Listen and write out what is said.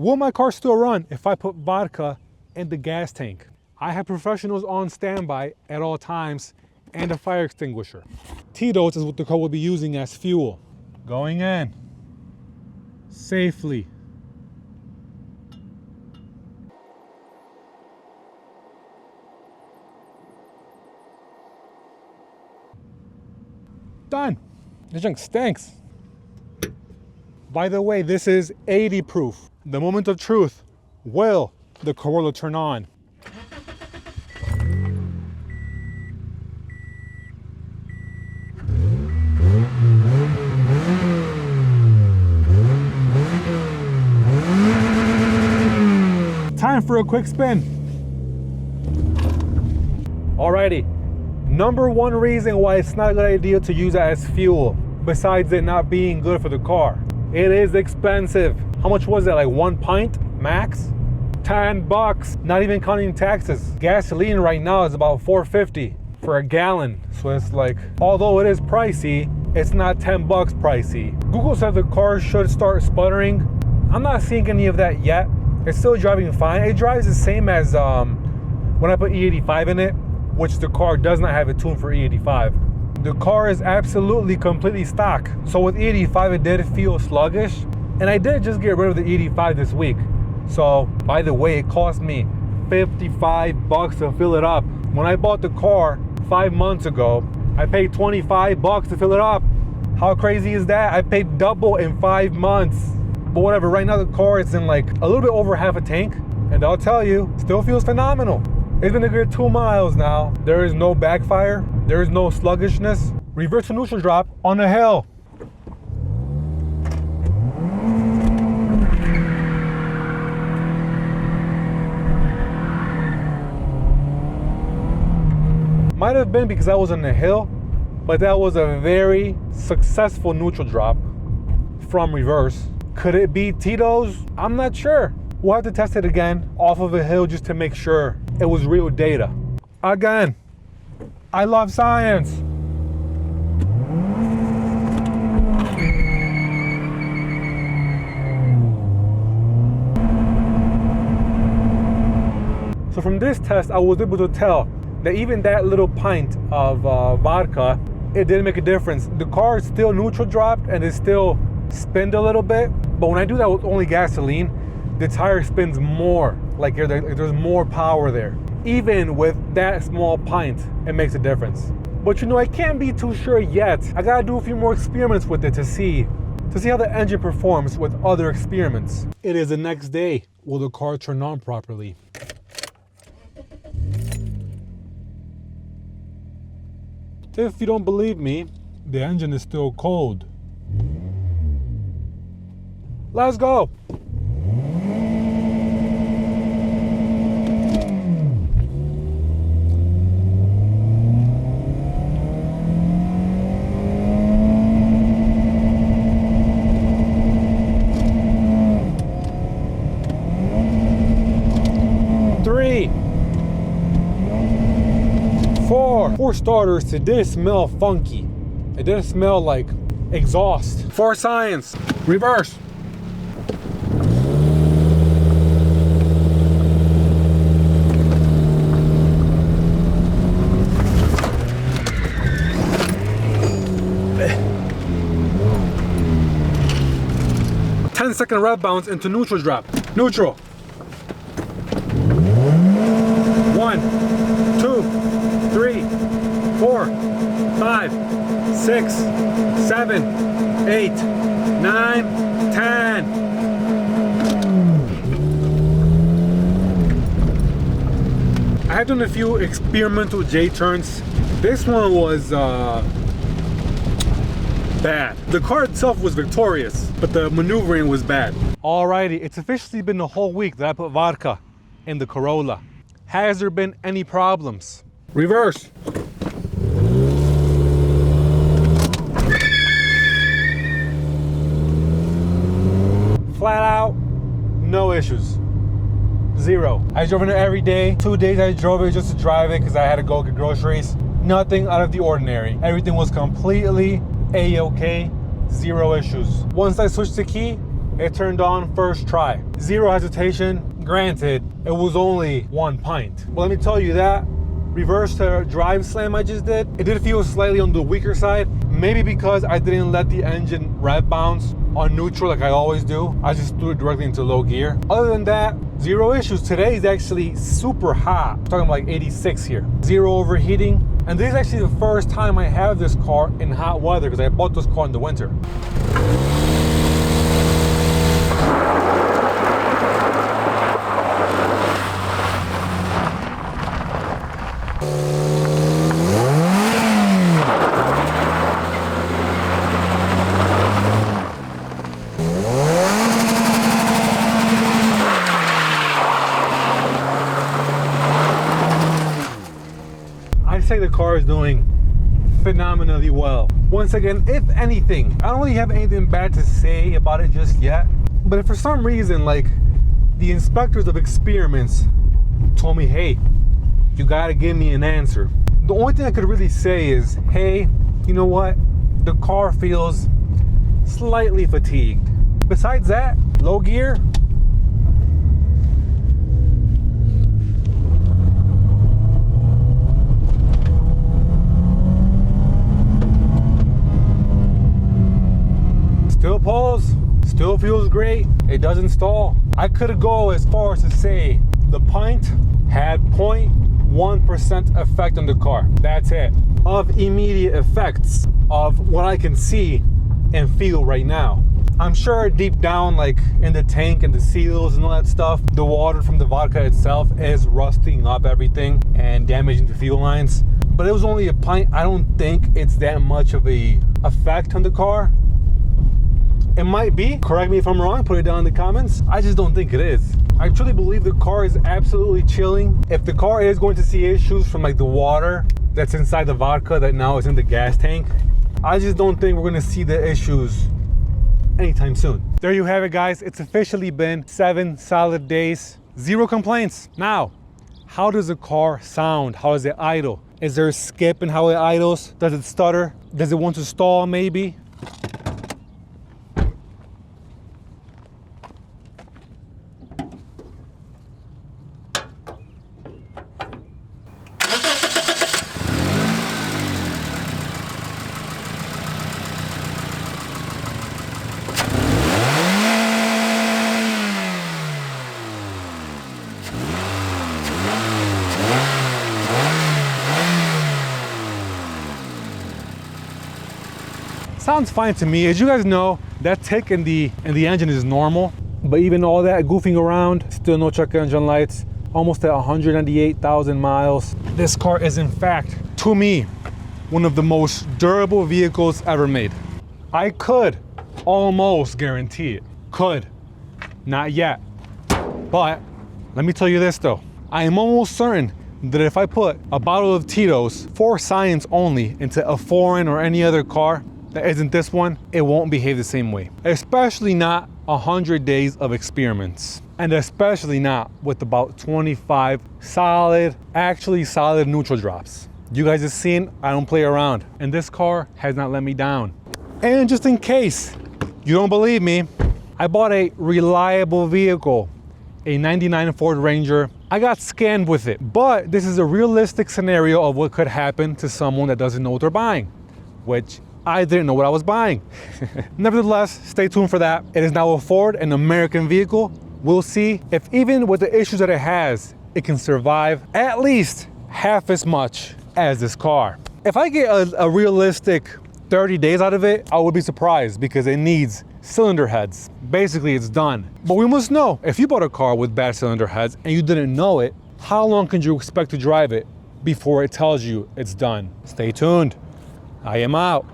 Will my car still run if I put vodka in the gas tank? I have professionals on standby at all times and a fire extinguisher. Tito's is what the car will be using as fuel. Going in safely. Done. This junk stinks. By the way, this is 80 proof. The moment of truth. Will the Corolla turn on? Time for a quick spin. Alrighty. Number one reason why it's not a good idea to use it as fuel, besides it not being good for the car. It is expensive. How much was it? Like 1 pint max? $10, not even counting taxes. Gasoline right now is about $4.50 for a gallon. So it's like, although it is pricey, it's not $10 pricey. Google said the car should start sputtering. I'm not seeing any of that yet. It's still driving fine. It drives the same as when I put E85 in it, which the car does not have a tune for E85. The car is absolutely completely stock. So with E85, it did feel sluggish. And I did just get rid of the E85 this week. So by the way, it cost me $55 to fill it up. When I bought the car 5 months ago, I paid $25 to fill it up. How crazy is that? I paid double in 5 months. But whatever, right now the car is in like a little bit over half a tank. And I'll tell you, still feels phenomenal. It's been a good 2 miles now. There is no backfire. There is no sluggishness. Reverse to neutral drop on the hill. Might have been because I was on the hill, but that was a very successful neutral drop from reverse. Could it be Tito's? I'm not sure. We'll have to test it again off of a hill just to make sure it was real data. Again, I love science. So from this test, I was able to tell that even that little pint of vodka, it didn't make a difference. The car is still neutral dropped and it still spinned a little bit, but when I do that with only gasoline, the tire spins more, like there's more power there. Even with that small pint, it makes a difference. But you know, I can't be too sure yet. I gotta do a few more experiments with it to see how the engine performs with other experiments. It is the next day. Will the car turn on properly? If you don't believe me, the engine is still cold. Let's go. For starters, it didn't smell funky. It didn't smell like exhaust. For science, reverse. Ten-second rev bounce into neutral drop. Neutral. 1, 2, 3, 4, 5, 6, 7, 8, 9, 10. I have done a few experimental J-turns. This one was bad. The car itself was victorious, but the maneuvering was bad. Alrighty, it's officially been a whole week that I put vodka in the Corolla. Has there been any problems? Reverse. Flat out, no issues. Zero. I drove it every day. 2 days I drove it just to drive it because I had to go get groceries. Nothing out of the ordinary. Everything was completely A-okay, zero issues. Once I switched the key, it turned on first try. Zero hesitation. Granted, it was only 1 pint. But let me tell you that reverse to drive slam I just did, it did feel slightly on the weaker side. Maybe because I didn't let the engine rev bounce on neutral like I always do. I just threw it directly into low gear. Other than that, zero issues. Today is actually super hot. I'm talking like 86 here. Zero overheating. And this is actually the first time I have this car in hot weather because I bought this car in the winter. I'd say the car is doing phenomenally well. Once again, if anything, I don't really have anything bad to say about it just yet. But if for some reason, like the inspectors of experiments told me, hey, you gotta give me an answer. The only thing I could really say is, hey, you know what? The car feels slightly fatigued. Besides that, low gear, still pulls, still feels great. It doesn't stall. I could go as far as to say the pint had 0.1% effect on the car. That's it. Of immediate effects of what I can see and feel right now. I'm sure deep down, like in the tank and the seals and all that stuff, the water from the vodka itself is rusting up everything and damaging the fuel lines. But it was only a pint. I don't think it's that much of a effect on the car. It might be. Correct me if I'm wrong. Put it down in the comments. I just don't think it is. I truly believe the car is absolutely chilling. If the car is going to see issues from like the water that's inside the vodka that now is in the gas tank, I just don't think we're going to see the issues anytime soon. There you have it, guys. It's officially been 7 solid days. Zero complaints. Now, how does the car sound? How does it idle? Is there a skip in how it idles? Does it stutter? Does it want to stall maybe? Sounds fine to me. As you guys know, that tick in the engine is normal, but even all that goofing around, still no check engine lights, almost at 198,000 miles. This car is in fact, to me, one of the most durable vehicles ever made. I could almost guarantee it. Could. Not yet. But let me tell you this though. I am almost certain that if I put a bottle of Tito's for science only into a foreign or any other car that isn't this one, it won't behave the same way. Especially not 100 days of experiments. And especially not with about 25 solid, actually solid neutral drops. You guys have seen, I don't play around. And this car has not let me down. And just in case you don't believe me, I bought a reliable vehicle, a 99 Ford Ranger. I got scammed with it, but this is a realistic scenario of what could happen to someone that doesn't know what they're buying, which I didn't know what I was buying. Nevertheless, stay tuned for that. It is now a Ford, an American vehicle. We'll see if even with the issues that it has, it can survive at least half as much as this car. If I get a realistic 30 days out of it, I would be surprised because it needs cylinder heads. Basically, it's done. But we must know, if you bought a car with bad cylinder heads and you didn't know it, how long can you expect to drive it before it tells you it's done? Stay tuned. I am out.